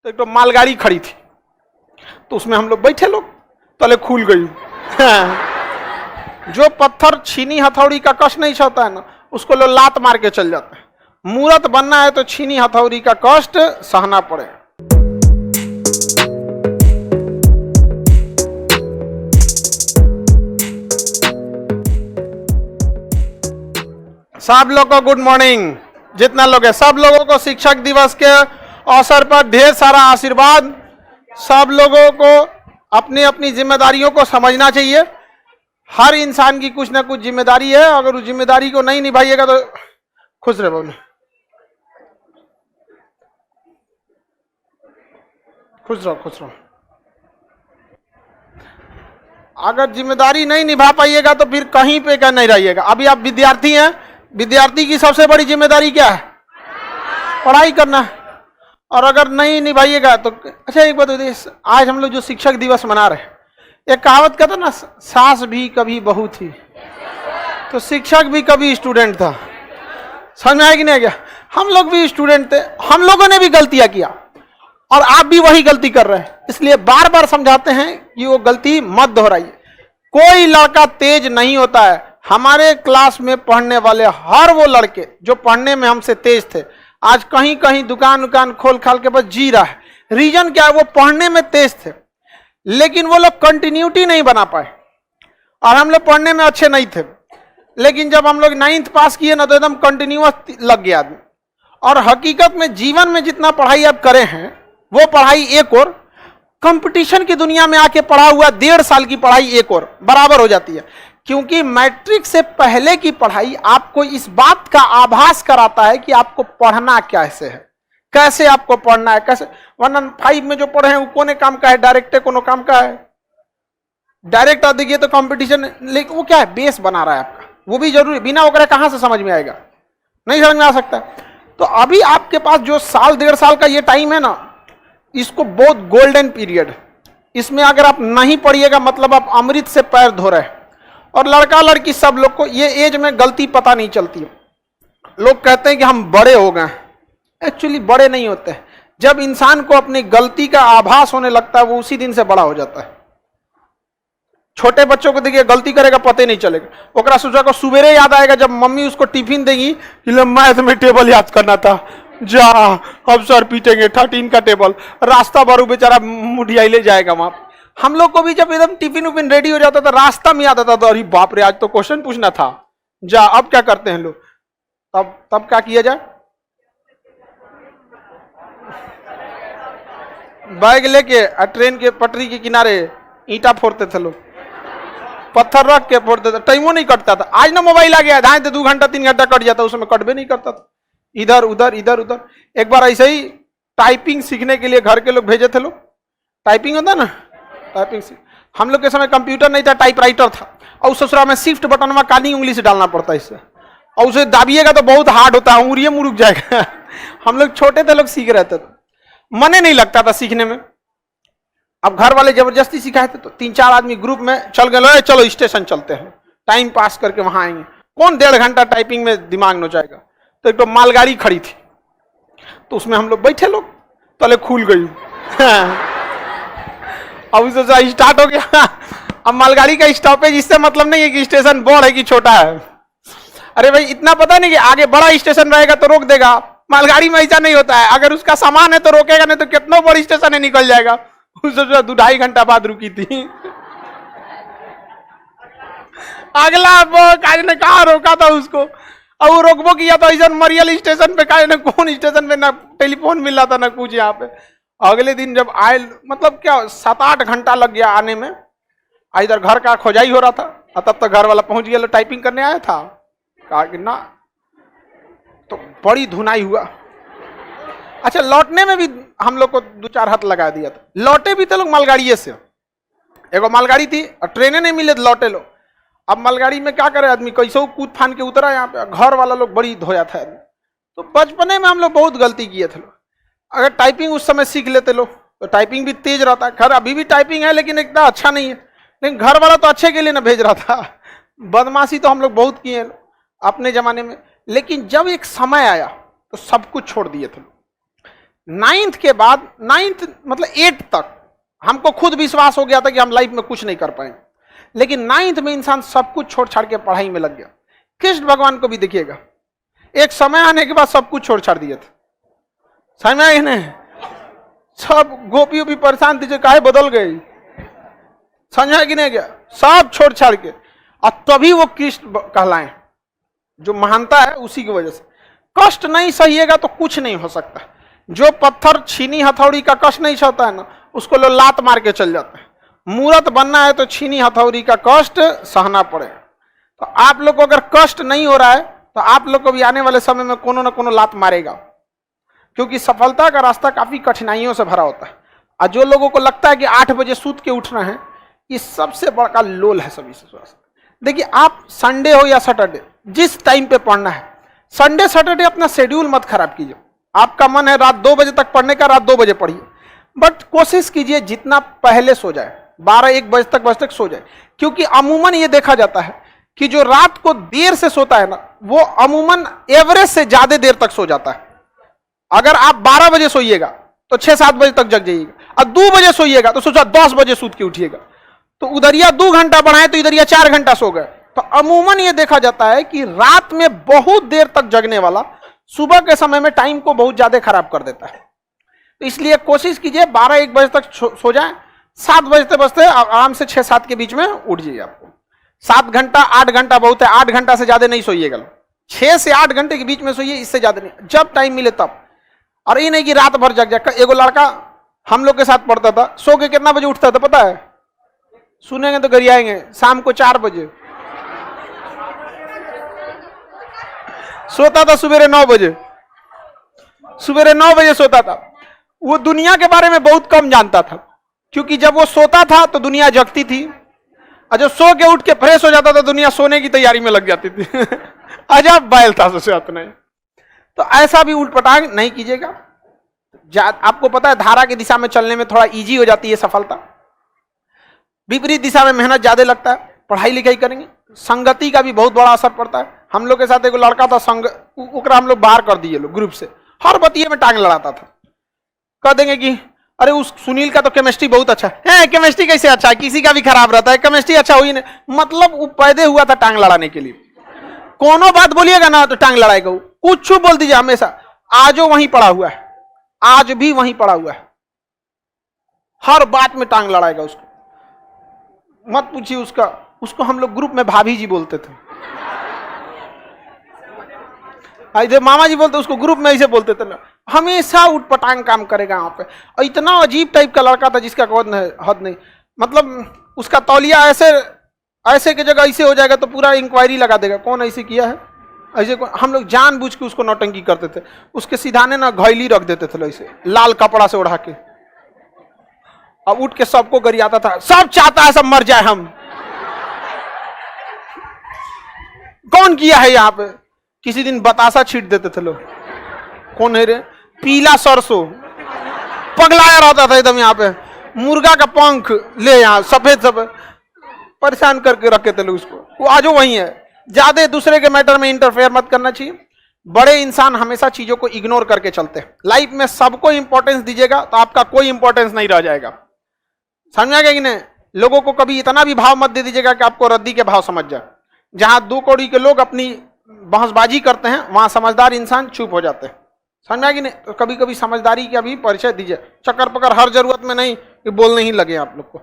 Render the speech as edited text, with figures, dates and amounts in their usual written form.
तो एक तो मालगाड़ी खड़ी थी, तो उसमें हम लोग बैठे, लोग तले खुल गई। जो पत्थर छीनी हथौड़ी का कष्ट नहीं सहता है ना, उसको लोग लात मार के चल जाते हैं। मूर्त बनना है तो छीनी हथौड़ी का कष्ट सहना पड़ेगा। सब लोग को गुड मॉर्निंग। जितना लोग है सब लोगों को शिक्षक दिवस के अवसर पर ढेर सारा आशीर्वाद। सब लोगों को अपनी अपनी जिम्मेदारियों को समझना चाहिए। हर इंसान की कुछ ना कुछ जिम्मेदारी है, अगर उस जिम्मेदारी को नहीं निभाइएगा तो खुश रहे। बोलो खुश रहो, खुश रहो। अगर जिम्मेदारी नहीं निभा पाइएगा तो फिर कहीं पे क्या नहीं रहिएगा। अभी आप विद्यार्थी हैं, विद्यार्थी की सबसे बड़ी जिम्मेदारी क्या है? पढ़ाई करना है। और अगर नहीं निभाइएगा तो अच्छा एक बात बताइए, आज हम लोग जो शिक्षक दिवस मना रहे हैं, एक कहावत कहता ना, सास भी कभी बहू थी तो शिक्षक भी कभी स्टूडेंट था। समझ में आया कि नहीं गया? हम लोग भी स्टूडेंट थे, हम लोगों ने भी गलतियां किया और आप भी वही गलती कर रहे हैं। इसलिए बार बार समझाते हैं कि वो गलती मत दोहराइए। कोई लड़का तेज नहीं होता है। हमारे क्लास में पढ़ने वाले हर वो लड़के जो पढ़ने में हमसे तेज थे, आज कहीं कहीं दुकान खोल खाल के बस जी रहा है। रीजन क्या है? वो पढ़ने में तेज थे लेकिन वो लोग कंटिन्यूटी नहीं बना पाए। और हम लोग पढ़ने में अच्छे नहीं थे, लेकिन जब हम लोग 9th पास किए ना तो एकदम कंटिन्यूअस लग गया आदमी। और हकीकत में जीवन में जितना पढ़ाई आप करे हैं वो पढ़ाई एक और, कंपटीशन की दुनिया में आके पढ़ा हुआ 1.5 साल की पढ़ाई एक और बराबर हो जाती है। क्योंकि मैट्रिक से पहले की पढ़ाई आपको इस बात का आभास कराता है कि आपको पढ़ना कैसे है, कैसे आपको पढ़ना है, कैसे। 1 और 5 में जो पढ़े हैं वो कोने काम का है, डायरेक्ट कोनो काम का है। डायरेक्ट देखिए तो कंपटीशन, लेकिन वो क्या है? बेस बना रहा है आपका, वो भी जरूरी। बिना वगैरह कहां से समझ में आएगा? नहीं समझ में आ सकता। तो अभी आपके पास जो साल 1.5 साल का ये टाइम है ना, इसको बहुत गोल्डन पीरियड। इसमें अगर आप नहीं पढ़िएगा मतलब आप अमृत से पैर धो रहे हैं। और लड़का लड़की सब लोग को ये एज में गलती पता नहीं चलती है। लोग कहते हैं कि हम बड़े हो गए, एक्चुअली बड़े नहीं होते हैं। जब इंसान को अपनी गलती का आभास होने लगता है वो उसी दिन से बड़ा हो जाता है। छोटे बच्चों को देखिए, गलती करेगा पता नहीं चलेगा। ओकरा सोचा को सुबेरे याद आएगा जब मम्मी उसको टिफिन देगी कि मैथ में टेबल याद करना था, जा अब सर पीटेंगे 13 का टेबल। रास्ता भर बेचारा मुठिया ले जाएगा वहां। हम लोग को भी जब एकदम टिफिन उफिन रेडी हो जाता था, रास्ता में याद आता था, अरे बाप रे आज तो क्वेश्चन पूछना था, जा। अब क्या करते हैं लोग? तब क्या किया जाए? बैग लेके ट्रेन के पटरी के किनारे ईंटा फोड़ते थे लोग, पत्थर रख के फोड़ते थे, टाइमो नहीं कटता था। आज ना मोबाइल आ गया, ढाई 2 घंटा 3 घंटा कट जाता, उसमें कटबे नहीं करता था। इधर उधर इधर उधर। एक बार ऐसे ही टाइपिंग सीखने के लिए घर के लोग भेजे थे लोग। टाइपिंग होता ना, टाइपिंग हम लोग के समय कंप्यूटर नहीं था, टाइपराइटर था। और उस ससुरा में शिफ्ट बटन में काली उंगली से डालना पड़ता है इससे, और उसे दाबिएगा तो बहुत हार्ड होता है, उंगलियां मुड़क जाएगा। हम लोग छोटे थे, लोग सीख रहे थे, मने नहीं लगता था सीखने में। अब घर वाले जबरदस्ती सिखाए थे तो 3-4 आदमी ग्रुप में चल गए, चलो स्टेशन चलते हैं, टाइम पास करके वहां आएंगे। कौन 1.5 घंटा टाइपिंग में दिमाग न जाएगा। तो एक तो मालगाड़ी खड़ी थी, तो उसमें हम लोग बैठे, लोग तले खुल गई। अब उसे स्टार्ट हो गया। अब मालगाड़ी का स्टॉपेज इससे मतलब नहीं है कि स्टेशन बड़ा है कि छोटा है। अरे भाई इतना पता नहीं कि आगे बड़ा स्टेशन रहेगा तो रोक देगा। मालगाड़ी में ऐसा नहीं होता है, अगर उसका सामान है तो रोकेगा, नहीं तो कितना बड़ा स्टेशन है निकल जाएगा। उसे 2-2.5 घंटा बाद रुकी थी। अगला ने कहा रोका था उसको, और वो रोकबो किया था ऐसा मरियल स्टेशन पे, कहा कौन स्टेशन पे, ना टेलीफोन मिल रहा था ना कुछ यहाँ पे। अगले दिन जब आए, मतलब क्या 7-8 घंटा लग गया आने में। इधर घर का खोजाई हो रहा था, तब तक घर वाला पहुंच गया, टाइपिंग करने आया था। कहा कि ना, तो बड़ी धुनाई हुआ। अच्छा, लौटने में भी हम लोग को 2-4 हाथ लगा दिया था। लौटे भी थे लोग मालगाड़ी से। एगो मालगाड़ी थी और ट्रेनें नहीं मिले तो लौटे लोग। अब मालगाड़ी में क्या करे आदमी, कैसे कूद फान के उतरा यहाँ पे। घर वाला लोग बड़ी धोया था आदमी। तो बचपने में हम लोग बहुत गलती किए थे लोग। अगर टाइपिंग उस समय सीख लेते लोग तो टाइपिंग भी तेज रहता है। खैर अभी भी टाइपिंग है लेकिन इतना अच्छा नहीं है, लेकिन घर वाला तो अच्छे के लिए ना भेज रहा था। बदमाशी तो हम लोग बहुत किए अपने जमाने में, लेकिन जब एक समय आया तो सब कुछ छोड़ दिए थे। 9th के बाद 9th मतलब 8 तक हमको खुद विश्वास हो गया था कि हम लाइफ में कुछ नहीं कर पाएंगे, लेकिन 9th में इंसान सब कुछ छोड़ छाड़ के पढ़ाई में लग गया। कृष्ण भगवान को भी देखिएगा, एक समय आने के बाद सब कुछ छोड़ छाड़ दिए थे, समझ में आए नहीं? सब गोपी ओपी परेशान थे, काहे बदल गई, समझा कि नहीं गया, सब छोड़ छाड़ के, और तभी वो कृष्ण कहलाए। जो महानता है उसी की वजह से। कष्ट नहीं सहिएगा तो कुछ नहीं हो सकता। जो पत्थर छीनी हथौड़ी का कष्ट नहीं सहता है ना, उसको लोग लात मार के चल जाते हैं। मूर्त बनना है तो छीनी हथौड़ी का कष्ट सहना पड़ेगा। तो आप लोग को अगर कष्ट नहीं हो रहा है तो आप लोग को भी आने वाले समय में कोनो न कोनो लात मारेगा, क्योंकि सफलता का रास्ता काफी कठिनाइयों से भरा होता है। और जो लोगों को लगता है कि 8 बजे सूत के उठना है, ये सबसे बड़ा लोल है सभी से। देखिए, आप संडे हो या सैटरडे, जिस टाइम पे पढ़ना है, संडे सैटरडे अपना शेड्यूल मत खराब कीजिए। आपका मन है रात 2 बजे तक पढ़ने का, रात 2 बजे पढ़िए, बट कोशिश कीजिए जितना पहले सो जाए, 12-1 बजे तक सो जाए। क्योंकि अमूमन ये देखा जाता है कि जो रात को देर से सोता है ना, वो अमूमन एवरेज से ज्यादा देर तक सो जाता है। अगर आप 12 बजे सोइएगा तो 6-7 बजे तक जग जाइएगा, और 2 बजे सोइएगा तो सोचा 10 बजे सूत के उठिएगा, तो उधरिया 2 घंटा बढ़ाए तो इधरिया 4 घंटा सो गए। तो अमूमन ये देखा जाता है कि रात में बहुत देर तक जगने वाला सुबह के समय में टाइम को बहुत ज्यादा खराब कर देता है। तो इसलिए कोशिश कीजिए 12-1 बजे तक सो जाए, 7 बजते बजते आराम से 6-7 के बीच में उठ जाइए। आपको 7 घंटा 8 घंटा बहुत है, 8 घंटा से ज्यादा नहीं सोइएगा। 6 से 8 घंटे के बीच में सोइए, इससे ज्यादा नहीं, जब टाइम मिले तब। और ये नहीं कि रात भर जग जाए। एगो लड़का हम लोग के साथ पढ़ता था, सो के कितना बजे उठता था पता है? सुनेंगे तो गरियाएंगे, शाम को 4 बजे सोता था, सवेरे 9 बजे, सवेरे 9 बजे सोता था। वो दुनिया के बारे में बहुत कम जानता था, क्योंकि जब वो सोता था तो दुनिया जगती थी, और जब सो के उठ के फ्रेश हो जाता था दुनिया सोने की तैयारी में लग जाती थी। अजब बैल था सोचे अपने। तो ऐसा भी उल्टपटांग नहीं कीजिएगा। आपको पता है धारा की दिशा में चलने में थोड़ा इजी हो जाती है सफलता, विपरीत दिशा में मेहनत ज्यादा लगता है। पढ़ाई लिखाई करेंगे, संगति का भी बहुत बड़ा असर पड़ता है। हम लोग के साथ एक लड़का था, ओकरा हम लोग बाहर कर दिए लोग ग्रुप से, हर बतिये में टांग लड़ाता था। कह देंगे कि अरे उस सुनील का तो केमिस्ट्री बहुत अच्छा है, केमिस्ट्री कैसे अच्छा है, किसी का भी खराब रहता है, केमिस्ट्री अच्छा हुई नहीं। मतलब वो पैदा हुआ था टांग लड़ाने के लिए। कोनो बात बोलिएगा ना तो टांग लड़ाएगा, कुछ बोल दीजिए हमेशा। आजो वहीं पड़ा हुआ है, आज भी वहीं पड़ा हुआ है, हर बात में टांग लड़ाएगा। उसको मत पूछिए उसको हम लोग ग्रुप में भाभी जी बोलते थे, इधर मामा जी बोलते, उसको ग्रुप में ऐसे बोलते थे ना। हमेशा उठपटांग काम करेगा यहाँ पे। और इतना अजीब टाइप का लड़का था जिसका हद नहीं। मतलब उसका तौलिया ऐसे की जगह ऐसे हो जाएगा तो पूरा इंक्वायरी लगा देगा, कौन ऐसे किया है, ऐसे हम लोग जानबूझ के उसको नौटंकी करते थे। उसके सिधाने ना घैली रख देते थे ऐसे लाल कपड़ा से ओढ़ा के, अब उठ के सबको गरियाता था, सब चाहता है सब मर जाए हम। कौन किया है यहाँ पे? किसी दिन बतासा छीट देते थे लोग, कौन है रे, पीला सरसों, पगलाया रहता था एकदम। यहाँ पे मुर्गा का पंख ले, यहाँ सफेद सफेद परेशान करके रखे थे लोग उसको। वो आज वही है। ज्यादा दूसरे के मैटर में इंटरफेयर मत करना चाहिए। बड़े इंसान हमेशा चीजों को इग्नोर करके चलते हैं। लाइफ में सबको इंपॉर्टेंस दीजिएगा तो आपका कोई इंपॉर्टेंस नहीं रह जाएगा, समझा गया कि नहीं? लोगों को कभी इतना भी भाव मत दे दीजिएगा कि आपको रद्दी के भाव समझ जाए। जहां 2 कौड़ी के लोग अपनी बहसबाजी करते हैं, वहां समझदार इंसान चुप हो जाते हैं, समझा कि नहीं? तो कभी कभी समझदारी का भी परिचय दीजिए। चक्कर पकड़ हर जरूरत में नहीं कि बोलने ही लगे आप लोग को।